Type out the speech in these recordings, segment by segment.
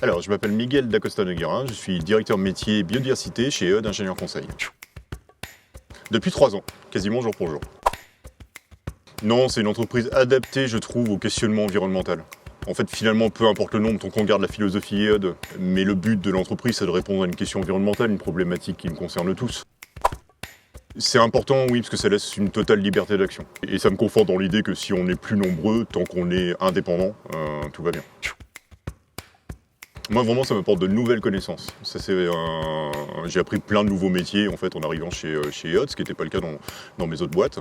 Alors, je m'appelle Miguel Dacosta Noguera, je suis directeur métier biodiversité chez EOD Ingénieurs Conseil. Depuis 3 ans, quasiment jour pour jour. Non, c'est une entreprise adaptée, je trouve, au questionnement environnemental. En fait, finalement, peu importe le nom, tant qu'on garde la philosophie EOD, mais le but de l'entreprise, c'est de répondre à une question environnementale, une problématique qui nous concerne tous. C'est important, oui, parce que ça laisse une totale liberté d'action. Et ça me conforte dans l'idée que si on est plus nombreux, tant qu'on est indépendant, tout va bien. Moi, vraiment, ça m'apporte de nouvelles connaissances. J'ai appris plein de nouveaux métiers en fait en arrivant chez EOD, ce qui n'était pas le cas dans mes autres boîtes.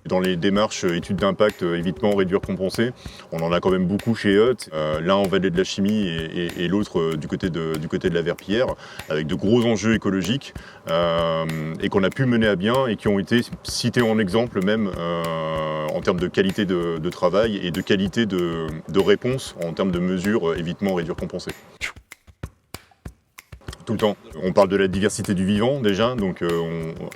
Dans les démarches études d'impact, évitement, réduire, compenser, on en a quand même beaucoup chez EOD. L'un en vallée de la chimie et l'autre du côté de la Verpillière, avec de gros enjeux écologiques et qu'on a pu mener à bien et qui ont été cités en exemple même en termes de qualité de travail et de qualité de réponse en termes de mesures évitement, réduire, compenser. Tout le temps. On parle de la diversité du vivant déjà, donc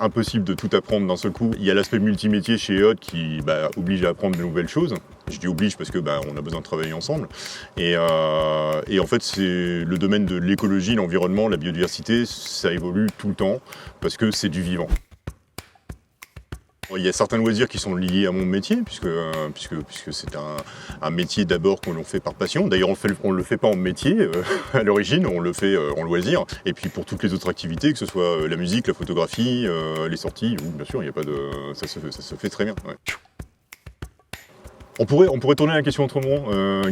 impossible de tout apprendre d'un seul coup. Il y a l'aspect multimétier chez EOD qui oblige à apprendre de nouvelles choses. Je dis oblige parce que on a besoin de travailler ensemble. Et en fait, c'est le domaine de l'écologie, l'environnement, la biodiversité, ça évolue tout le temps parce que c'est du vivant. Il y a certains loisirs qui sont liés à mon métier, puisque c'est un métier d'abord que l'on fait par passion. D'ailleurs, on ne le fait pas en métier à l'origine, on le fait en loisir. Et puis pour toutes les autres activités, que ce soit la musique, la photographie, les sorties, bien sûr, il y a pas de, ça se fait très bien. Ouais. On pourrait tourner la question autrement.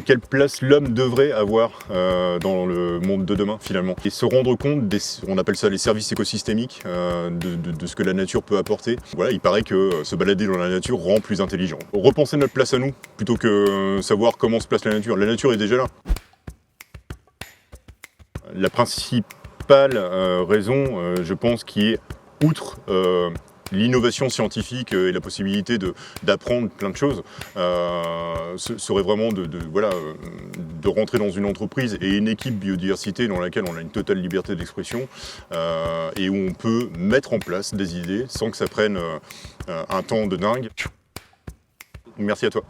Quelle place l'homme devrait avoir dans le monde de demain, finalement? Et se rendre compte, on appelle ça les services écosystémiques, de ce que la nature peut apporter. Voilà, il paraît que se balader dans la nature rend plus intelligent. Repenser notre place à nous, plutôt que savoir comment se place la nature. La nature est déjà là. La principale raison, je pense, qui est outre l'innovation scientifique et la possibilité d'apprendre plein de choses serait vraiment de rentrer dans une entreprise et une équipe biodiversité dans laquelle on a une totale liberté d'expression et où on peut mettre en place des idées sans que ça prenne un temps de dingue. Merci à toi.